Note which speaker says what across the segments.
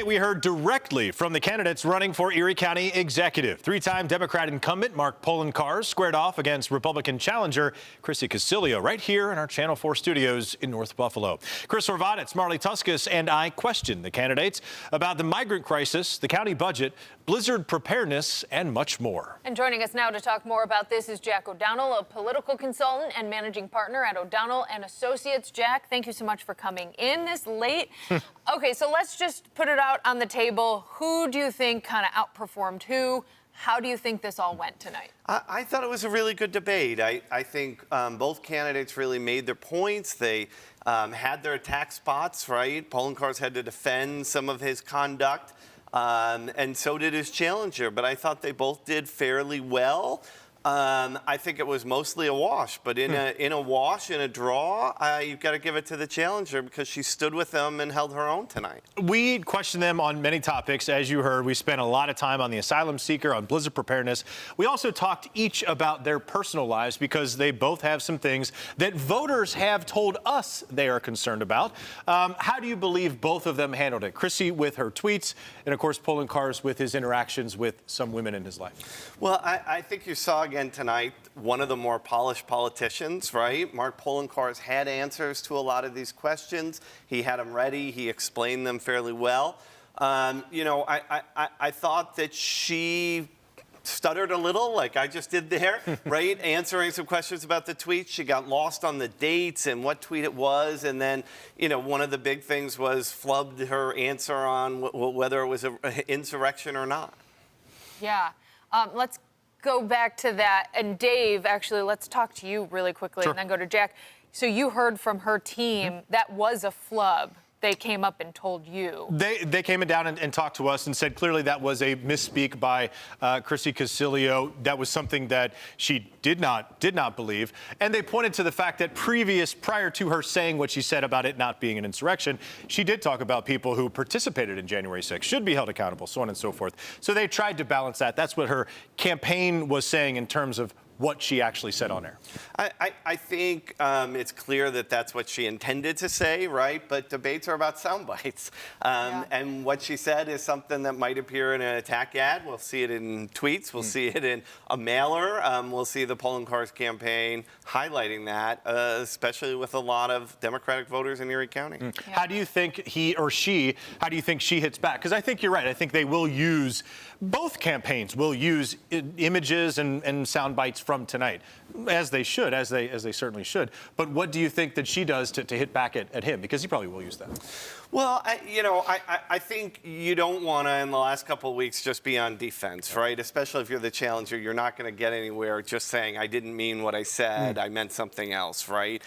Speaker 1: Tonight, we heard directly from the candidates running for Erie County Executive. Three-time Democrat incumbent Mark Poloncarz squared off against Republican challenger Chrissy Casilio right here in our Channel 4 studios in North Buffalo. Chris Horvitz, Marley Tuskus, and I questioned the candidates about the migrant crisis, the county budget, blizzard preparedness, and much more.
Speaker 2: And joining us now to talk more about this is Jack O'Donnell, a political consultant and managing partner at O'Donnell and Associates. Jack, thank you so much for coming in this late. Okay, so let's just put it out on the table. Who do you think kind of outperformed who? How do you think this all went tonight?
Speaker 3: I thought it was a really good debate. I think both candidates really made their points. They had their attack spots, right? Poloncarz had to defend some of his conduct, and so did his challenger. But I thought they both did fairly well. I think it was mostly a wash, but in a wash, in a draw, you've got to give it to the challenger because she stood with them and held her own tonight.
Speaker 1: We questioned them on many topics. As you heard, we spent a lot of time on the asylum seeker, on blizzard preparedness. We also talked each about their personal lives because they both have some things that voters have told us they are concerned about. How do you believe both of them handled it? Chrissy with her tweets, and of course Poloncarz with his interactions with some women in his life.
Speaker 3: Well, I think you saw again tonight one of the more polished politicians, right? Mark Poloncarz had answers to a lot of these questions. He had them ready. He explained them fairly well. You know, I thought that she stuttered a little, like I just did there, right? Answering some questions about the tweets. She got lost on the dates and what tweet it was. And then, you know, one of the big things was flubbed her answer on whether it was an insurrection or not.
Speaker 2: Yeah. Let's go back to that. And Dave, actually, let's talk to you really quickly and then go to Jack. So you heard from her team that was a flub. They came up and told you.
Speaker 1: They came down and talked to us and said clearly that was a misspeak by Chrissy Casilio. That was something that she did not believe. And they pointed to the fact that prior to her saying what she said about it not being an insurrection, she did talk about people who participated in January 6th, should be held accountable, so on and so forth. So they tried to balance that. That's what her campaign was saying in terms of what she actually said on air.
Speaker 3: I think it's clear that that's what she intended to say, right? But debates are about sound bites. And what she said is something that might appear in an attack ad. We'll see it in tweets. We'll see it in a mailer. We'll see the Poloncarz campaign highlighting that, especially with a lot of Democratic voters in Erie County.
Speaker 1: How do you think she hits back? Because I think you're right. I think they will use, both campaigns will use images and sound bites from tonight, as they should, as they certainly should. But what do you think that she does to hit back at him? Because he probably will use that.
Speaker 3: Well, I think you don't want to, in the last couple of weeks, just be on defense, right? Especially if you're the challenger, you're not going to get anywhere just saying, I didn't mean what I said, I meant something else, right?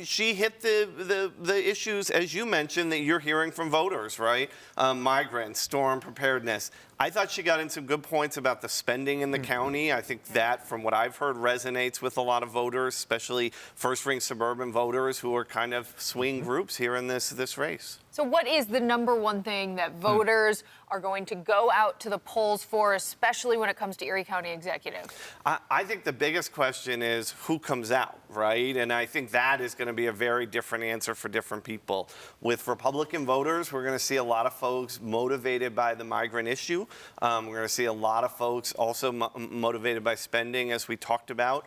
Speaker 3: She hit the issues, as you mentioned, that you're hearing from voters, right? Migrants, storm preparedness. I thought she got in some good points about the spending in the county. I think that, from what I've heard, resonates with a lot of voters, especially first-ring suburban voters who are kind of swing groups here in this race.
Speaker 2: So what is the number one thing that voters are going to go out to the polls for, especially when it comes to Erie County Executive?
Speaker 3: I think the biggest question is who comes out, right? And I think that is going to be a very different answer for different people. With Republican voters, we're going to see a lot of folks motivated by the migrant issue. We're going to see a lot of folks also motivated by spending, as we talked about.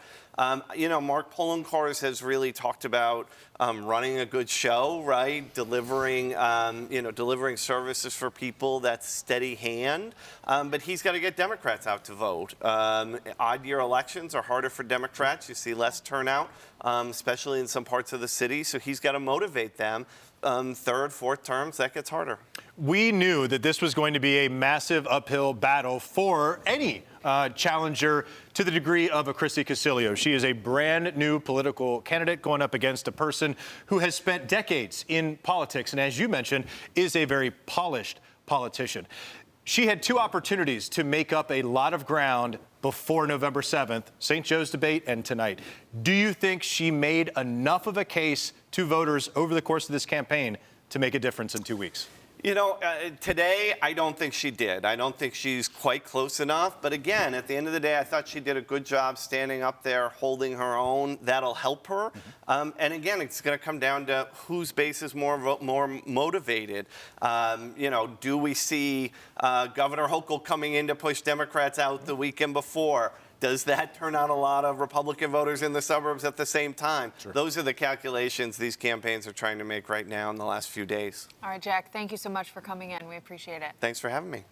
Speaker 3: You know, Mark Poloncarz has really talked about running a good show, right? Delivering services for people. That's steady hand. But he's got to get Democrats out to vote. Odd-year elections are harder for Democrats. You see less turnout, especially in some parts of the city. So he's got to motivate them. Third, fourth terms, that gets harder.
Speaker 1: We knew that this was going to be a massive uphill battle for any challenger to the degree of a Chrissy Casilio. She is a brand new political candidate going up against a person who has spent decades in politics and, as you mentioned, is a very polished politician. She had two opportunities to make up a lot of ground before November 7th, St. Joe's debate and tonight. Do you think she made enough of a case to voters over the course of this campaign to make a difference in 2 weeks?
Speaker 3: You know, today, I don't think she did. I don't think she's quite close enough. But again, at the end of the day, I thought she did a good job standing up there, holding her own. That'll help her. And again, it's going to come down to whose base is more motivated. You know, do we see Governor Hochul coming in to push Democrats out the weekend before? Does that turn out a lot of Republican voters in the suburbs at the same time? Sure. Those are the calculations these campaigns are trying to make right now in the last few days.
Speaker 2: All right, Jack, thank you so much for coming in. We appreciate it.
Speaker 3: Thanks for having me.